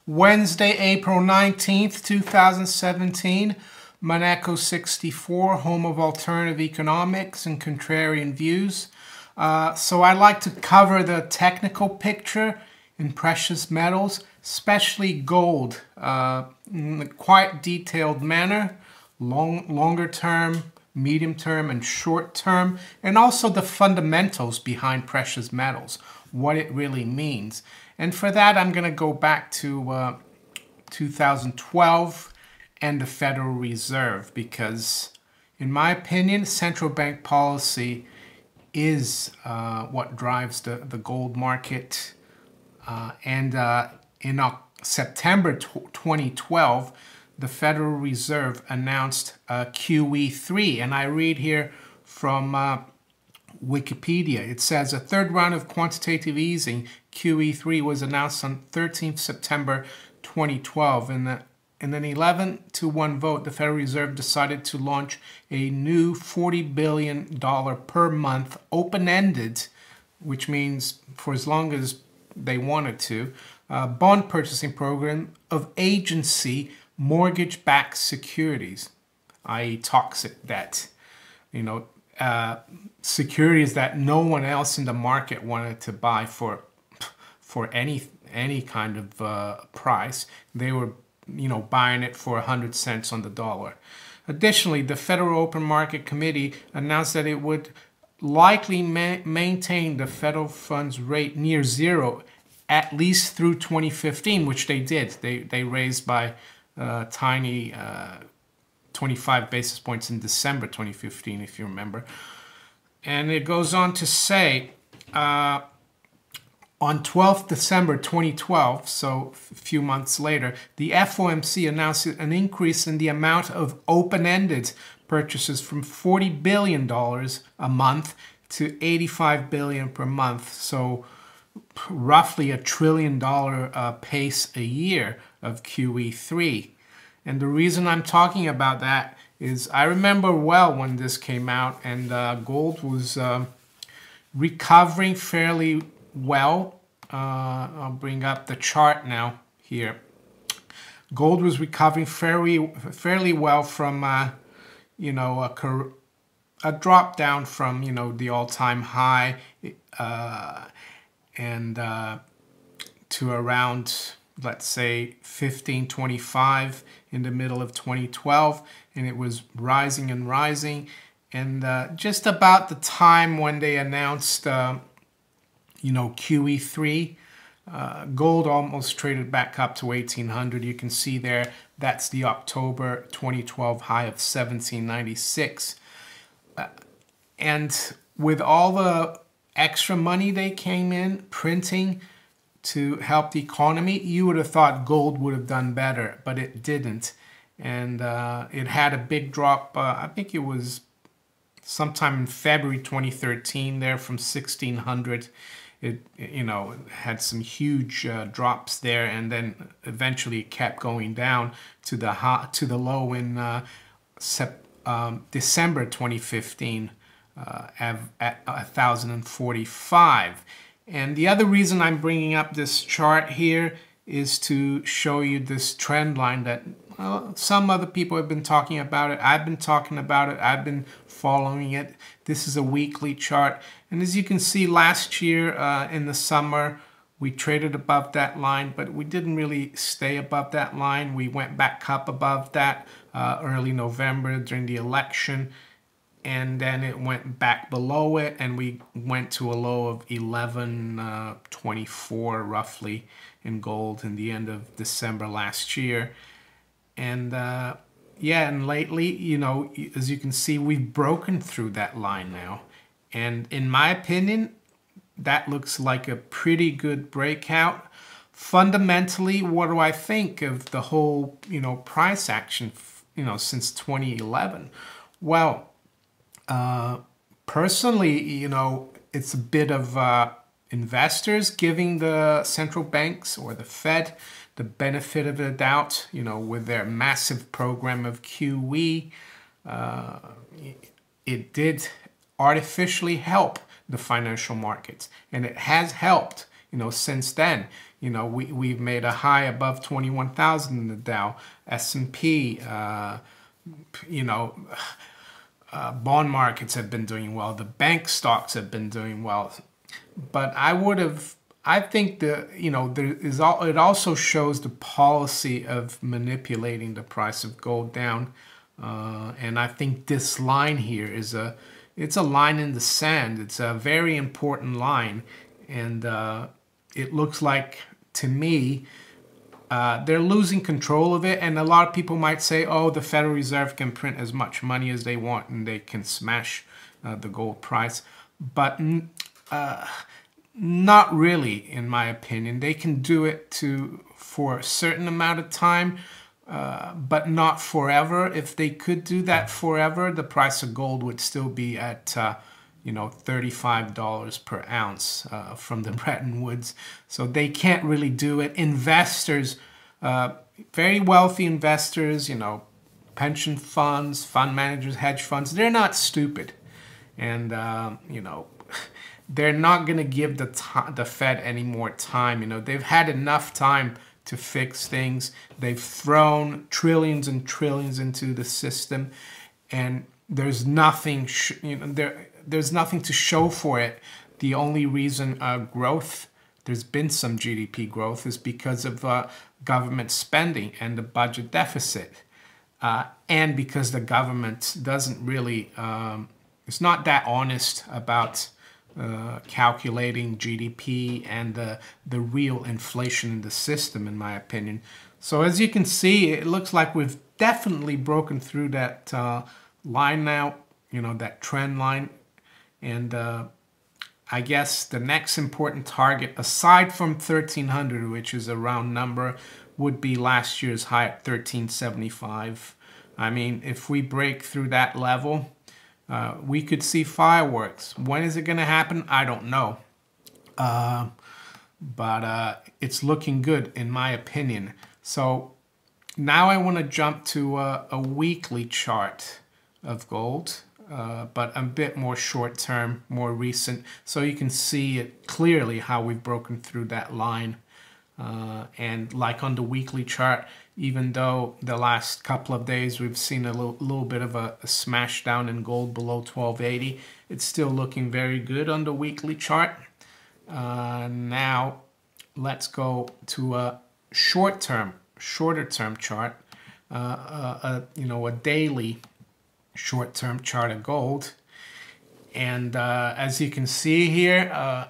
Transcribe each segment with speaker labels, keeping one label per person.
Speaker 1: Wednesday, April 19th, 2017, Monaco 64, home of alternative economics and contrarian views. So I'd like to cover the technical picture in precious metals, especially gold, in a quite detailed manner, longer term, medium term, and short term, and also the fundamentals behind precious metals, what it really means. And for that, I'm going to go back to 2012 and the Federal Reserve, because in my opinion, central bank policy is what drives the gold market. In September 2012, the Federal Reserve announced QE3, and I read here from Wikipedia. It says a third round of quantitative easing, QE3, was announced on 13th September 2012. In an 11-to-1 vote, the Federal Reserve decided to launch a new $40 billion per month open-ended, which means for as long as they wanted to, bond purchasing program of agency mortgage-backed securities, i.e. toxic debt. Securities that no one else in the market wanted to buy for any kind of price. They were, buying it for 100 cents on the dollar. Additionally, the Federal Open Market Committee announced that it would likely maintain the federal funds rate near zero at least through 2015, which they did. They raised by tiny 25 basis points in December 2015, if you remember. And it goes on to say, on 12th December 2012, so a few months later, the FOMC announced an increase in the amount of open-ended purchases from $40 billion a month to $85 billion per month. So roughly $1 trillion pace a year of QE3. And the reason I'm talking about that is I remember well when this came out, and gold was recovering fairly well. I'll bring up the chart now here. Gold was recovering fairly well from, a drop down from, the all-time high and to around, let's say, 1525 in the middle of 2012, and it was rising and rising. And just about the time when they announced, QE3, gold almost traded back up to 1800. You can see there, that's the October 2012 high of 1796. And with all the extra money they came in printing to help the economy, you would have thought gold would have done better, but it didn't. And it had a big drop, I think it was sometime in February 2013 there from 1600. It had some huge drops there, and then eventually it kept going down to the low in December 2015 at 1,045. And the other reason I'm bringing up this chart here is to show you this trend line that some other people have been talking about it. I've been talking about it. I've been following it. This is a weekly chart. And as you can see, last year in the summer, we traded above that line, but we didn't really stay above that line. We went back up above that early November during the election. And then it went back below it, and we went to a low of 1124 roughly in gold in the end of December last year. And and lately, as you can see, we've broken through that line now. And in my opinion, that looks like a pretty good breakout. Fundamentally, what do I think of the whole, price action, since 2011? Well, personally, it's a bit of investors giving the central banks or the Fed the benefit of the doubt, with their massive program of QE. It did artificially help the financial markets, and it has helped, since then. You know, we've made a high above 21,000 in the Dow. S&P, you know, bond markets have been doing well. The bank stocks have been doing well. But I think it also shows the policy of manipulating the price of gold down. And I think this line here it's a line in the sand. It's a very important line. And it looks like, to me, they're losing control of it. And a lot of people might say, oh, the Federal Reserve can print as much money as they want and they can smash the gold price. But not really, in my opinion. They can do it for a certain amount of time, but not forever. If they could do that forever, the price of gold would still be at $35 per ounce from the Bretton Woods. So they can't really do it. Investors, very wealthy investors, pension funds, fund managers, hedge funds, they're not stupid. And, they're not going to give the Fed any more time. They've had enough time to fix things. They've thrown trillions and trillions into the system, and there's nothing, there's nothing to show for it. The only reason there's been some GDP growth is because of government spending and the budget deficit, and because the government doesn't really, it's not that honest about calculating GDP and the real inflation in the system, in my opinion. So as you can see, it looks like we've definitely broken through that line now, that trend line. And I guess the next important target, aside from 1300, which is a round number, would be last year's high at 1375. I mean, if we break through that level, we could see fireworks. When is it going to happen? I don't know. But it's looking good, in my opinion. So now I want to jump to a weekly chart of gold, but a bit more short-term, more recent, so you can see it clearly how we've broken through that line. And like on the weekly chart, even though the last couple of days we've seen a little bit of a smash down in gold below 1280, it's still looking very good on the weekly chart. Now let's go to a shorter term chart, a daily short-term chart of gold. And as you can see here,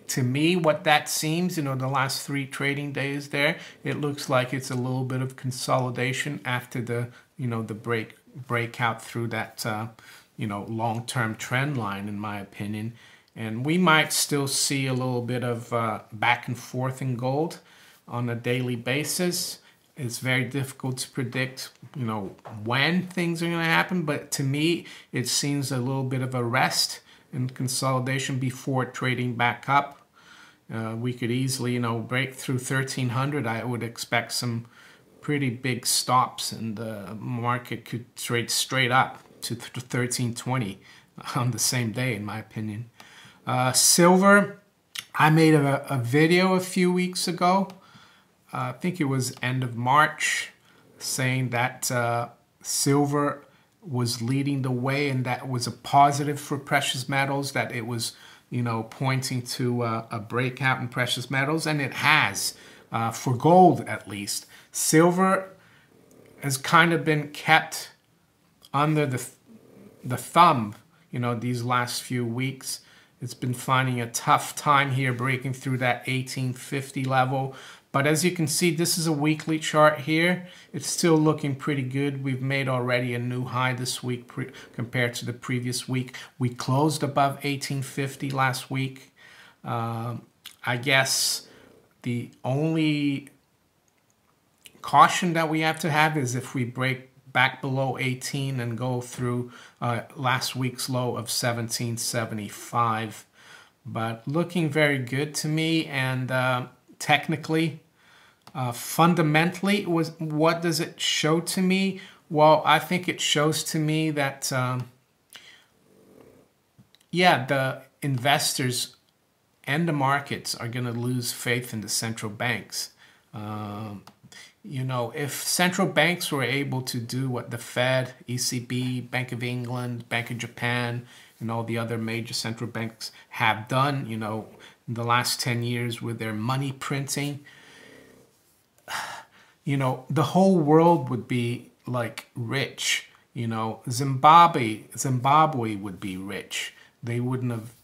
Speaker 1: to me, what that seems, the last 3 trading days there, it looks like it's a little bit of consolidation after the, the breakout through that, long-term trend line, in my opinion. And we might still see a little bit of back and forth in gold on a daily basis. It's very difficult to predict, when things are going to happen. But to me, it seems a little bit of a rest and consolidation before trading back up. We could easily, break through 1300. I would expect some pretty big stops, and the market could trade straight up to 1320 on the same day, in my opinion. Silver, I made a video a few weeks ago. I think it was end of March, saying that silver was leading the way, and that was a positive for precious metals, that it was, pointing to a breakout in precious metals, and it has, for gold at least. Silver has kind of been kept under the thumb, these last few weeks. It's been finding a tough time here, breaking through that 1850 level. But as you can see, this is a weekly chart here. It's still looking pretty good. We've made already a new high this week compared to the previous week. We closed above 1850 last week. I guess the only caution that we have to have is if we break back below 18 and go through last week's low of 1775. But looking very good to me, and technically, fundamentally, what does it show to me? Well, I think it shows to me that, yeah, the investors and the markets are going to lose faith in the central banks. If central banks were able to do what the Fed, ECB, Bank of England, Bank of Japan, and all the other major central banks have done, in the last 10 years with their money printing, the whole world would be like rich. Zimbabwe would be rich. They wouldn't have,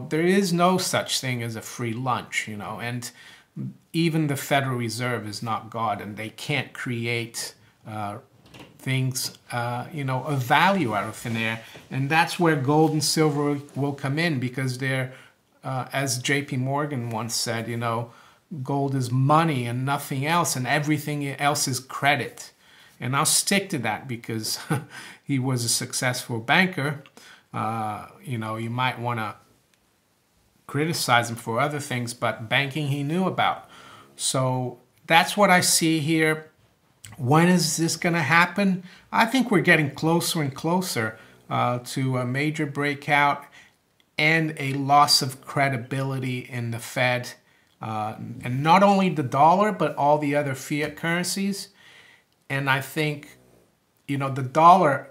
Speaker 1: there is no such thing as a free lunch, and even the Federal Reserve is not God, and they can't create things, of value out of thin air. And that's where gold and silver will come in, because they're, as JP Morgan once said, gold is money and nothing else, and everything else is credit. And I'll stick to that because he was a successful banker. You might want to criticize him for other things, but banking he knew about. So that's what I see here. When is this going to happen? I think we're getting closer and closer to a major breakout and a loss of credibility in the Fed. And not only the dollar, but all the other fiat currencies. And I think, the dollar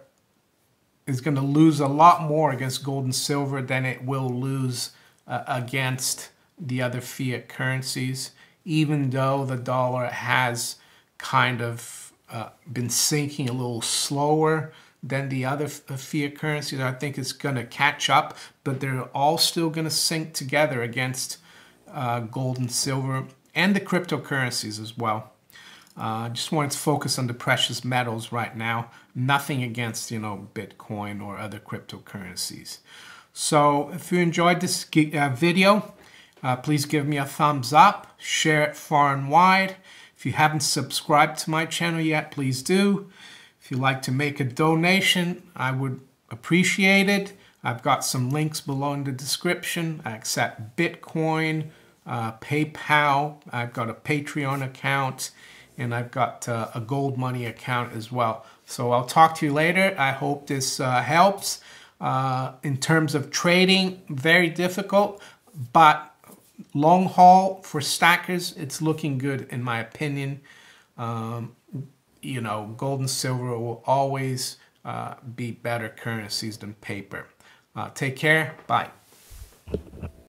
Speaker 1: is going to lose a lot more against gold and silver than it will lose against the other fiat currencies, even though the dollar has kind of been sinking a little slower than the other fiat currencies. I think it's going to catch up, but they're all still going to sink together against gold and silver and the cryptocurrencies as well. Just wanted to focus on the precious metals right now. Nothing against, Bitcoin or other cryptocurrencies. So if you enjoyed this video, please give me a thumbs up, share it far and wide. If you haven't subscribed to my channel yet, please do. If you'd like to make a donation, I would appreciate it. I've got some links below in the description. I accept Bitcoin, PayPal. I've got a Patreon account, and I've got a Gold Money account as well. So I'll talk to you later. I hope this helps. In terms of trading, very difficult, but long haul for stackers, it's looking good in my opinion. Gold and silver will always be better currencies than paper. Take care. Bye.